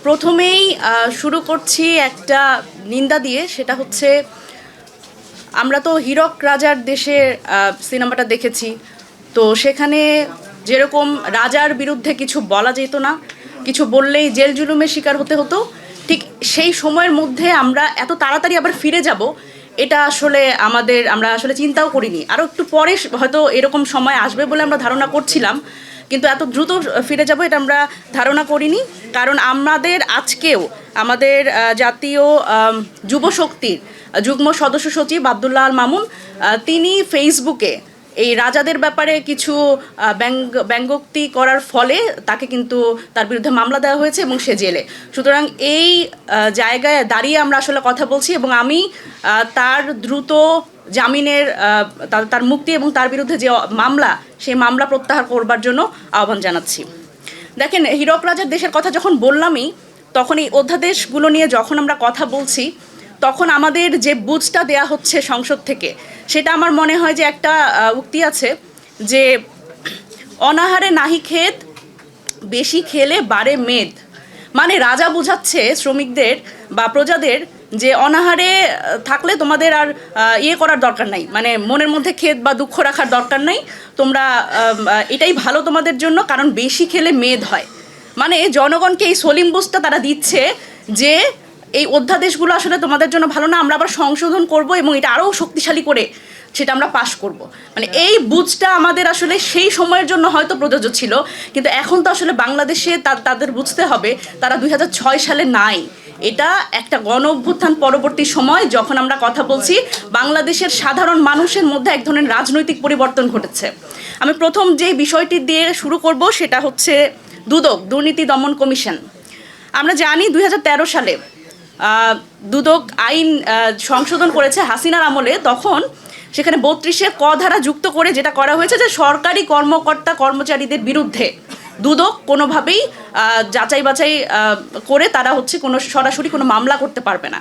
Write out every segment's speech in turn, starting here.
প্রথমেই শুরু করছি একটা নিন্দা দিয়ে, সেটা হচ্ছে আমরা তো হীরক রাজার দেশে সিনেমাটা দেখেছি। তো সেখানে যেরকম রাজার বিরুদ্ধে কিছু বলা যেত না, কিছু বললেই জেল জুলুমের শিকার হতে হতো, ঠিক সেই সময়ের মধ্যে আমরা এত তাড়াতাড়ি আবার ফিরে যাব, এটা আসলে আমরা আসলে চিন্তাও করিনি। আরও একটু পরে হয়তো এরকম সময় আসবে বলে আমরা ধারণা করছিলাম, কিন্তু এত দ্রুত ফিরে যাব এটা আমরা ধারণা করিনি। কারণ আমাদের আজকেও আমাদের জাতীয় যুবশক্তির যুগ্ম সদস্য সচিব আব্দুল্লাহ আল মামুন তিনি ফেসবুকে এই রাজাদের ব্যাপারে কিছু ব্যঙ্গোক্তি করার ফলে তাকে কিন্তু তার বিরুদ্ধে মামলা দেওয়া হয়েছে এবং সে জেলে। সুতরাং এই জায়গায় দাঁড়িয়ে আমরা আসলে কথা বলছি এবং আমি তার দ্রুত জামিনের তার মুক্তি এবং তার বিরুদ্ধে যে মামলা, সেই মামলা প্রত্যাহার করবার জন্য আহ্বান জানাচ্ছি। দেখেন, হীরক রাজার দেশের কথা যখন বললামই, তখন এই অধ্যাদেশগুলো নিয়ে যখন আমরা কথা বলছি, তখন আমাদের যে বুঝটা দেয়া হচ্ছে সংসদ থেকে, সেটা আমার মনে হয় যে একটা উক্তি আছে যে অনাহারে নাহি খেত, বেশি খেলে বাড়ে মেদ। মানে রাজা বোঝাচ্ছে শ্রমিকদের বা প্রজাদের যে অনাহারে থাকলে তোমাদের আর করার দরকার নাই, মানে মনের মধ্যে খেদ বা দুঃখ রাখার দরকার নাই, তোমরা এটাই ভালো তোমাদের জন্য, কারণ বেশি খেলে মেদ হয়। মানে জনগণকে এই সলিম বুঝটা তারা দিচ্ছে যে এই অধ্যাদেশগুলো আসলে তোমাদের জন্য ভালো না, আমরা আবার সংশোধন করব এবং এটা আরও শক্তিশালী করে সেটা আমরা পাশ করব। মানে এই বুঝটা আমাদের আসলে সেই সময়ের জন্য হয়তো প্রযোজ্য ছিল, কিন্তু এখন তো আসলে বাংলাদেশে তাদের বুঝতে হবে তারা 2006 সালে নাই। এটা একটা গণ অভ্যুত্থান পরবর্তী সময়, যখন আমরা কথা বলছি বাংলাদেশের সাধারণ মানুষের মধ্যে এক ধরনের রাজনৈতিক পরিবর্তন ঘটেছে। আমি প্রথম যে বিষয়টি দিয়ে শুরু করব সেটা হচ্ছে দুদক, দুর্নীতি দমন কমিশন। আমরা জানি 2013 সালে দুদক আইন সংশোধন করেছে হাসিনার আমলে। তখন সেখানে 32-এ ক ধারা যুক্ত করে যেটা করা হয়েছে যে সরকারি কর্মকর্তা কর্মচারীদের বিরুদ্ধে দুদক কোনোভাবেই যাচাই বাছাই করে তারা কোনো সরাসরি কোনো মামলা করতে পারবে না।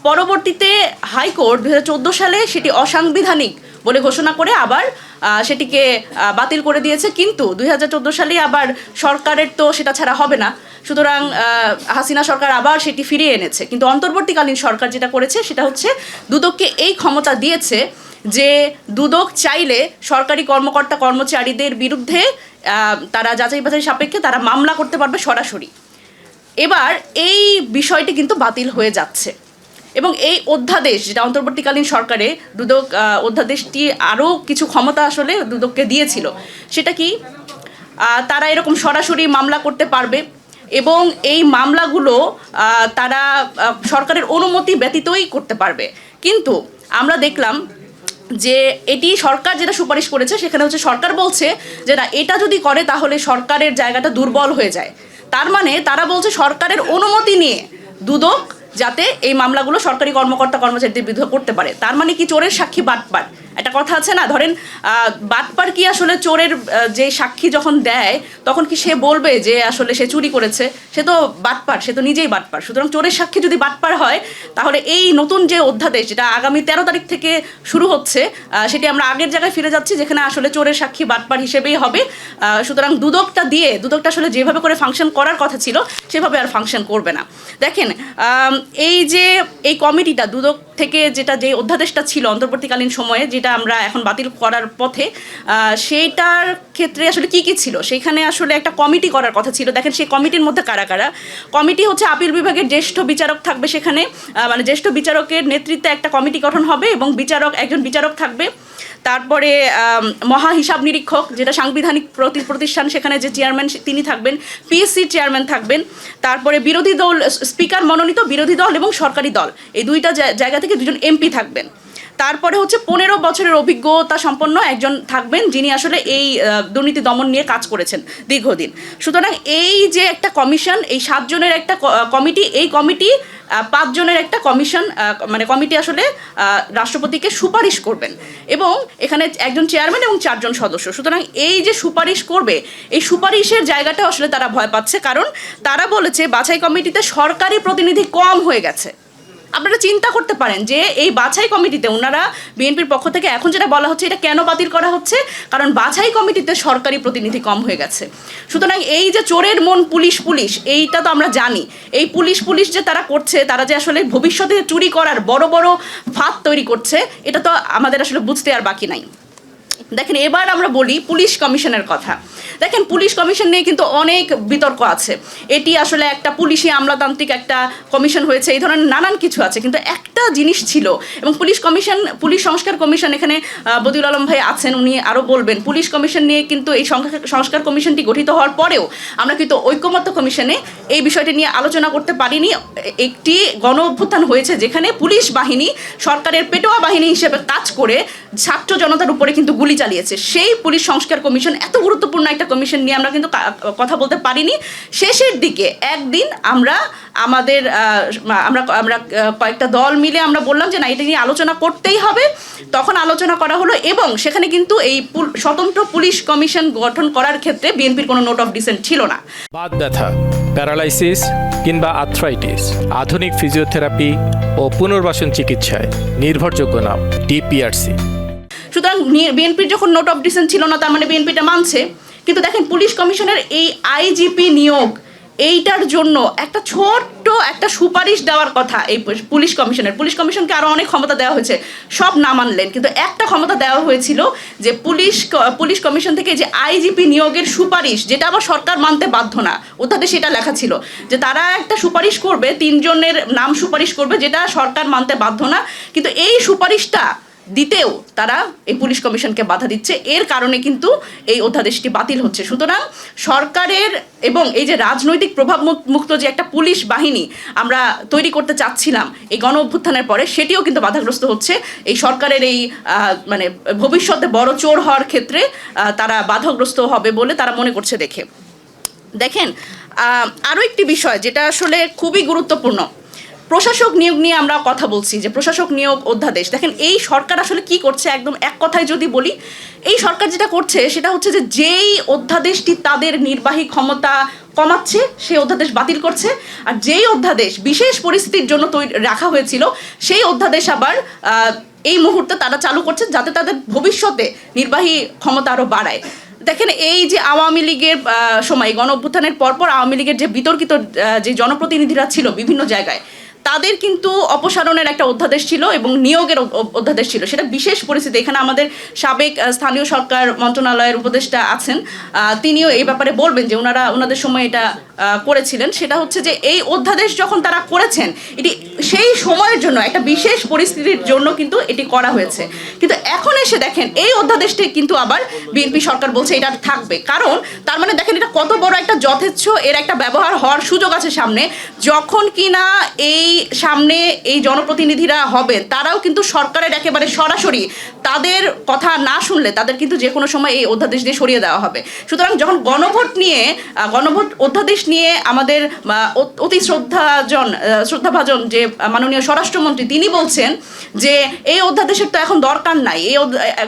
পরবর্তীতে হাইকোর্ট 2014 সালে সেটি অসাংবিধানিক বলে ঘোষণা করে আবার সেটিকে বাতিল করে দিয়েছে। কিন্তু 2014 সালে আবার সরকারের তো সেটা ছাড়া হবে না, সুতরাং হাসিনা সরকার আবার সেটি ফিরিয়ে এনেছে। কিন্তু অন্তর্বর্তীকালীন সরকার যেটা করেছে সেটা হচ্ছে দুদককে এই ক্ষমতা দিয়েছে যে দুদক চাইলে সরকারি কর্মকর্তা কর্মচারীদের বিরুদ্ধে তারা যাচাই বাছাই সাপেক্ষে তারা মামলা করতে পারবে সরাসরি। এবার এই বিষয়টি কিন্তু বাতিল হয়ে যাচ্ছে এবং এই অধ্যাদেশ যেটা অন্তর্বর্তীকালীন সরকারে দুদক অধ্যাদেশটি আরও কিছু ক্ষমতা আসলে দুদককে দিয়েছিল, সেটা কি তারা এরকম সরাসরি মামলা করতে পারবে এবং এই মামলাগুলো তারা সরকারের অনুমতি ব্যতীতই করতে পারবে। কিন্তু আমরা দেখলাম যে এটি সরকার যেটা সুপারিশ করেছে, সেখানে হচ্ছে সরকার বলছে যে না, এটা যদি করে তাহলে সরকারের জায়গাটা দুর্বল হয়ে যায়। তার মানে তারা বলছে সরকারের অনুমতি নিয়ে দুদক যাতে এই মামলাগুলো সরকারি কর্মকর্তা কর্মচারীদের বিরুদ্ধে করতে পারে। তার মানে কি চোরের সাক্ষী বাটপার, একটা কথা আছে না, ধরেন বাটপার কি আসলে চোরের যে সাক্ষী যখন দেয় তখন কি সে বলবে যে আসলে সে চুরি করেছে? সে তো বাটপার, সে তো নিজেই বাটপার। সুতরাং চোরের সাক্ষী যদি বাটপার হয়, তাহলে এই নতুন যে অধ্যাদেশ যেটা আগামী 13 তারিখ থেকে শুরু হচ্ছে, সেটি আমরা আগের জায়গায় ফিরে যাচ্ছি, যেখানে আসলে চোরের সাক্ষী বাটপার হিসেবেই হবে। সুতরাং দুদকটা আসলে যেভাবে করে ফাংশন করার কথা ছিল সেভাবে আর ফাংশন করবে না। দেখেন, এই যে এই কমিটিটা দুদক থেকে যে অধ্যাদেশটা ছিল অন্তর্বর্তীকালীন সময়ে, যেটা আমরা এখন বাতিল করার পথে, সেইটার ক্ষেত্রে আসলে কি কি ছিল, সেইখানে আসলে একটা কমিটি করার কথা ছিল। দেখেন সেই কমিটির মধ্যে কারা কারা। কমিটি হচ্ছে আপিল বিভাগের জ্যেষ্ঠ বিচারক থাকবে সেখানে, মানে জ্যেষ্ঠ বিচারকের নেতৃত্বে একটা কমিটি গঠন হবে এবং একজন বিচারক থাকবে। তারপরে মহা হিসাব নিরীক্ষক, যেটা সাংবিধানিক প্রতিষ্ঠান, সেখানে যে চেয়ারম্যান তিনি থাকবেন, পিএসসির চেয়ারম্যান থাকবেন। তারপরে বিরোধী দল, স্পিকার মনোনীত বিরোধী দল এবং সরকারি দল, এই দুইটা জায়গা থেকে 2জন এমপি থাকবেন। তারপরে হচ্ছে 15 বছরের অভিজ্ঞতা সম্পন্ন একজন থাকবেন, যিনি আসলে এই দুর্নীতি দমন নিয়ে কাজ করেছেন দীর্ঘদিন। সুতরাং এই যে একটা কমিশন, এই 7 জনের একটা কমিটি, এই কমিটি 5 জনের একটা কমিটি আসলে রাষ্ট্রপতিকে সুপারিশ করবেন এবং এখানে একজন চেয়ারম্যান এবং 4 জন সদস্য। সুতরাং এই যে সুপারিশ করবে, এই সুপারিশের জায়গাটা আসলে তারা ভয় পাচ্ছে, কারণ তারা বলেছে বাছাই কমিটিতে সরকারি প্রতিনিধি কম হয়ে গেছে। আপনারা চিন্তা করতে পারেন যে এই বাছাই কমিটিতে ওনারা বিএনপির পক্ষ থেকে এখন যেটা বলা হচ্ছে এটা কেন বাতিল করা হচ্ছে, কারণ বাছাই কমিটিতে সরকারি প্রতিনিধি কম হয়ে গেছে। সুতরাং এই যে চোরের মন পুলিশ পুলিশ, এইটা তো আমরা জানি। এই পুলিশ পুলিশ যে তারা করছে, তারা যে আসলে ভবিষ্যতে চুরি করার বড় বড় ফাঁদ তৈরি করছে, এটা তো আমাদের আসলে বুঝতে আর বাকি নাই। দেখেন, এবার আমরা বলি পুলিশ কমিশনের কথা। দেখেন, পুলিশ কমিশন নিয়ে কিন্তু অনেক বিতর্ক আছে। এটি আসলে একটা পুলিশি আমলাতান্ত্রিক একটা কমিশন হয়েছে, এই ধরনের নানান কিছু আছে। কিন্তু একটা জিনিস ছিল, এবং পুলিশ সংস্কার কমিশন, এখানে বদিউল আলম ভাই আছেন, উনি আরও বলবেন। পুলিশ কমিশন নিয়ে কিন্তু এই সংস্কার কমিশনটি গঠিত হওয়ার পরেও আমরা কিন্তু ঐকমত্য কমিশনে এই বিষয়টি নিয়ে আলোচনা করতে পারিনি। একটি গণ অভ্যুত্থান হয়েছে যেখানে পুলিশ বাহিনী সরকারের পেটোয়া বাহিনী হিসেবে কাজ করে ছাত্র জনতার উপরে কিন্তু গুলি চালিয়েছে। সেই পুলিশ সংস্কার কমিশন, এত গুরুত্বপূর্ণ একটা কমিশন নিয়ে আমরা কিন্তু কথা বলতে পারিনি। শেষের দিকে একদিন আমরা কয়েকটা দল মিলে আমরা বললাম যে না, এটা নিয়ে আলোচনা করতেই হবে। তখন আলোচনা করা হলো, এবং সেখানে কিন্তু এই স্বতন্ত্র পুলিশ কমিশন গঠন করার ক্ষেত্রে বিএনপির কোনো নোট অফ ডিসেন্ট ছিল না। বাত ব্যথা, প্যারালাইসিস কিংবা আর্থ্রাইটিস, আধুনিক ফিজিওথেরাপি ও পুনর্বাসন চিকিৎসায় নির্ভরযোগ্য নাম ডিপিআরসি। সুতরাং বিএনপির যখন নোট অফ ডিসেন্ট ছিল না, তার মানে বিএনপিটা মানছে। কিন্তু দেখেন, পুলিশ কমিশনের এই আইজিপি নিয়োগ, এইটার জন্য একটা ছোট্ট একটা সুপারিশ দেওয়ার কথা এই পুলিশ কমিশনকে আরও অনেক ক্ষমতা দেওয়া হয়েছে, সব না মানলেন। কিন্তু একটা ক্ষমতা দেওয়া হয়েছিল যে পুলিশ কমিশন থেকে যে আইজিপি নিয়োগের সুপারিশ, যেটা আবার সরকার মানতে বাধ্য না, অধ্যাদেশে এটা লেখা ছিল যে তারা একটা সুপারিশ করবে, 3 জনের নাম সুপারিশ করবে, যেটা সরকার মানতে বাধ্য না। কিন্তু এই সুপারিশটা দিতেও তারা এই পুলিশ কমিশনকে বাধা দিচ্ছে। এর কারণে কিন্তু এই অধ্যাদেশটি বাতিল হচ্ছে। সুতরাং সরকারের এবং এই যে রাজনৈতিক প্রভাব মুক্ত যে একটা পুলিশ বাহিনী আমরা তৈরি করতে চাচ্ছিলাম এই গণ অভ্যুত্থানের পরে, সেটিও কিন্তু বাধাগ্রস্ত হচ্ছে। এই সরকারের এই মানে ভবিষ্যতে বড় চোর হওয়ার ক্ষেত্রে তারা বাধাগ্রস্ত হবে বলে তারা মনে করছে। দেখেন, আরও একটি বিষয় যেটা আসলে খুবই গুরুত্বপূর্ণ, প্রশাসক নিয়োগ নিয়ে আমরা কথা বলছি, যে প্রশাসক নিয়োগ অধ্যাদেশ। দেখেন, এই সরকার আসলে কি করছে, একদম এক কথায় যদি বলি, এই সরকার যেটা করছে সেটা হচ্ছে যে যেই অধ্যাদেশটি তাদের নির্বাহী ক্ষমতা কমাচ্ছে সেই অধ্যাদেশ বাতিল করছে, আর যেই অধ্যাদেশ বিশেষ পরিস্থিতির জন্য রাখা হয়েছিল সেই অধ্যাদেশ আবার এই মুহূর্তে তারা চালু করছে, যাতে তাদের ভবিষ্যতে নির্বাহী ক্ষমতা আরও বাড়ায়। দেখেন, এই যে আওয়ামী লীগের সময় গণ অভ্যুত্থানের পরপর আওয়ামী লীগের যে বিতর্কিত যে জনপ্রতিনিধিরা ছিল বিভিন্ন জায়গায়, তাদের কিন্তু অপসারণের একটা অধ্যাদেশ ছিল এবং নিয়োগের অধ্যাদেশ ছিল। সেটা বিশেষ পরিস্থিতি। এখানে আমাদের সাবেক স্থানীয় সরকার মন্ত্রণালয়ের উপদেষ্টা আছেন, তিনিও এই ব্যাপারে বলবেন যে ওনাদের সময় এটা করেছিলেন। সেটা হচ্ছে যে এই অধ্যাদেশ যখন তারা করেছেন, এটি সেই সময়ের জন্য একটা বিশেষ পরিস্থিতির জন্য কিন্তু এটি করা হয়েছে। কিন্তু এখন এসে দেখেন, এই অধ্যাদেশটি কিন্তু আবার বিএনপি সরকার বলছে এটা থাকবে। কারণ তার মানে দেখেন, এটা কত বড় একটা যথেচ্ছ, এর একটা ব্যবহার হওয়ার সুযোগ আছে সামনে, যখন কিনা এই সামনে এই জনপ্রতিনিধিরা হবেন, তারাও কিন্তু সরকারের একেবারে সরাসরি তাদের কথা না শুনলে তাদের কিন্তু যে কোনো সময় এই অধ্যাদেশ দিয়ে সরিয়ে দেওয়া হবে। সুতরাং যখন গণভোট অধ্যাদেশ নিয়ে আমাদের অতি শ্রদ্ধাভাজন যে মাননীয় স্বরাষ্ট্রমন্ত্রী, তিনি বলছেন যে এই অধ্যাদেশের তো এখন দরকার নাই, এই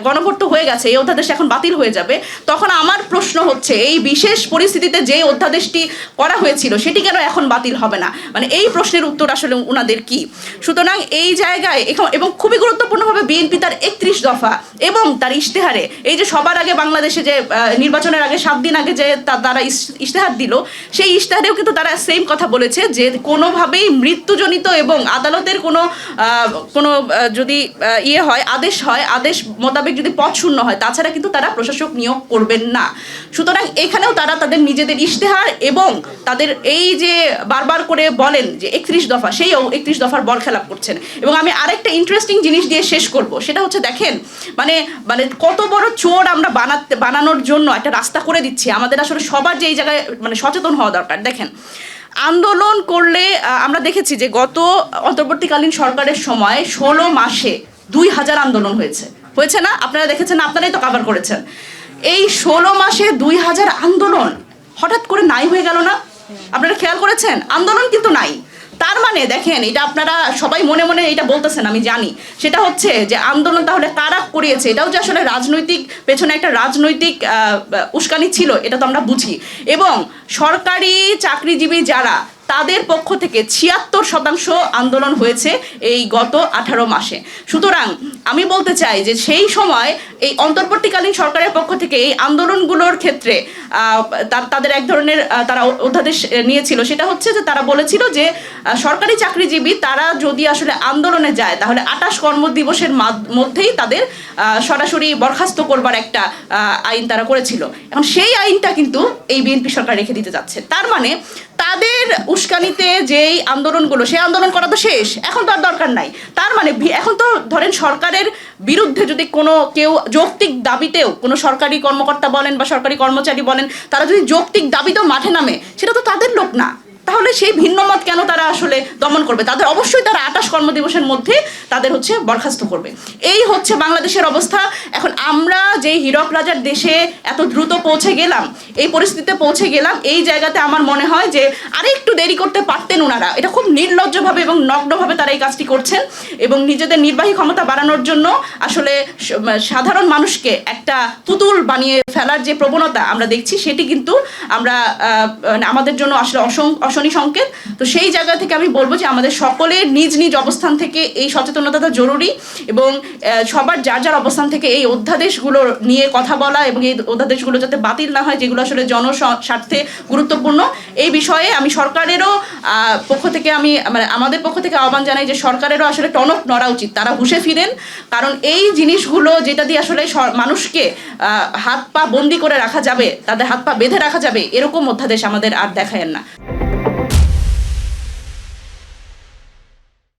গণভোট তো হয়ে গেছে, এই অধ্যাদেশ এখন বাতিল হয়ে যাবে। তখন আমার প্রশ্ন হচ্ছে, এই বিশেষ পরিস্থিতিতে যে অধ্যাদেশটি করা হয়েছিল সেটি কেন এখন বাতিল হবে না? মানে এই প্রশ্নের উত্তর আসলে উনাদের কি? সুতরাং এই জায়গায় এবং খুবই গুরুত্বপূর্ণভাবে বিএনপি তার 31 দফা এবং তার ইশতেহারে, এই যে সবার আগে বাংলাদেশে যে নির্বাচনের আগে 7 দিন আগে যে তারা ইশতেহার দিল, সেই ইশতেহারেও কিন্তু তারা সেম কথা বলেছে যে কোনোভাবেই মৃত্যুজনিত এবং আদালতের কোনো যদি আদেশ আদেশ মোতাবেক যদি পদ শূন্য হয়, তাছাড়া কিন্তু তারা প্রশাসক নিয়োগ করবেন না। সুতরাং এখানেও তারা তাদের নিজেদের ইশতেহার এবং তাদের এই যে বারবার করে বলেন যে 31 দফা, সেই 31 দফার বরখেলাপ করছেন। এবং আমি আরেকটা ইন্টারেস্টিং জিনিস দিয়ে শেষ করব, সেটা হচ্ছে দেখেন, মানে কত বড় চোর আমরা বানানোর জন্য একটা রাস্তা করে দিচ্ছি। আমাদের আসলে সবার যে এই জায়গায় মানে সচেতন হওয়া দরকার। দেখেন, আন্দোলন করলে আমরা দেখেছি যে গত অন্তর্বর্তীকালীন সরকারের সময় 16 মাসে 2000 আন্দোলন হয়েছে না? আপনারা দেখেছেন, আপনারাই তো কভার করেছেন। এই 16 মাসে 2000 আন্দোলন হঠাৎ করে নাই হয়ে গেল না? আপনারা খেয়াল করেছেন? আন্দোলন কিন্তু নাই। তার মানে দেখেন, এটা আপনারা সবাই মনে মনে এটা বলতেছেন, আমি জানি। সেটা হচ্ছে যে আন্দোলন তাহলে কারা করিয়েছে, এটাও যে আসলে রাজনৈতিক পেছনে একটা রাজনৈতিক উস্কানি ছিল, এটা তো আমরা বুঝি। এবং সরকারি চাকরিজীবী যারা, তাদের পক্ষ থেকে ৭৬% আন্দোলন হয়েছে এই গত 18 মাসে। সুতরাং আমি বলতে চাই যে সেই সময় এই অন্তর্বর্তীকালীন সরকারের পক্ষ থেকে এই আন্দোলনগুলোর ক্ষেত্রে তাদের এক ধরনের তারা অধ্যাদেশ নিয়েছিল, সেটা হচ্ছে যে তারা বলেছিল যে সরকারি চাকরিজীবী তারা যদি আসলে আন্দোলনে যায় তাহলে 28 কর্মদিবসের মধ্যেই তাদের সরাসরি বরখাস্ত করবার একটা আইন তারা করেছিল। এখন সেই আইনটা কিন্তু এই বিএনপি সরকার রেখে দিতে যাচ্ছে। তার মানে তাদের উস্কানিতে যেই আন্দোলনগুলো, সেই আন্দোলন করা তো শেষ, এখন তো আর দরকার নাই। তার মানে এখন তো ধরেন সরকারের বিরুদ্ধে যদি কেউ যৌক্তিক দাবিতেও কোনো সরকারি কর্মকর্তা বলেন বা সরকারি কর্মচারী বলেন, তারা যদি যৌক্তিক দাবিতেও মাঠে নামে, সেটা তো তাদের লোক না, তাহলে সেই ভিন্ন মত কেন তারা আসলে দমন করবে? তাদের অবশ্যই তারা 28 কর্মদিবসের মধ্যে তাদের বরখাস্ত করবে। এই হচ্ছে বাংলাদেশের অবস্থা। এখন আমরা যে হীরক রাজার দেশে এত দ্রুত পৌঁছে গেলাম, এই পরিস্থিতিতে পৌঁছে গেলাম, এই জায়গাতে আমার মনে হয় যে আরে একটু দেরি করতে পারতেন ওনারা। এটা খুব নির্লজ্জভাবে এবং নগ্নভাবে তারা এই কাজটি করছেন এবং নিজেদের নির্বাহী ক্ষমতা বাড়ানোর জন্য আসলে সাধারণ মানুষকে একটা পুতুল বানিয়ে ফেলার যে প্রবণতা আমরা দেখছি, সেটি কিন্তু আমরা আমাদের জন্য আসলে অশনি সংকেত। তো সেই জায়গা থেকে আমি বলবো যে আমাদের সকলের নিজ নিজ অবস্থান থেকে এই সচেতনতাটা জরুরি এবং সবার যার যার অবস্থান থেকে এই অধ্যাদেশগুলো নিয়ে কথা বলা এবং এই অধ্যাদেশগুলো যাতে বাতিল না হয়, যেগুলো আসলে জনস্বার্থে গুরুত্বপূর্ণ, এই বিষয়ে আমি সরকারেরও পক্ষ থেকে আমাদের পক্ষ থেকে আহ্বান জানাই যে সরকারেরও আসলে টনক নড়া উচিত, তারা হুঁশে ফিরেন। কারণ এই জিনিসগুলো যেটা দিয়ে আসলে মানুষকে হাত পা বন্দি করে রাখা যাবে, তাদের হাত পা বেঁধে রাখা যাবে, এরকম অধ্যাদেশ আমাদের আর দেখায়েন না।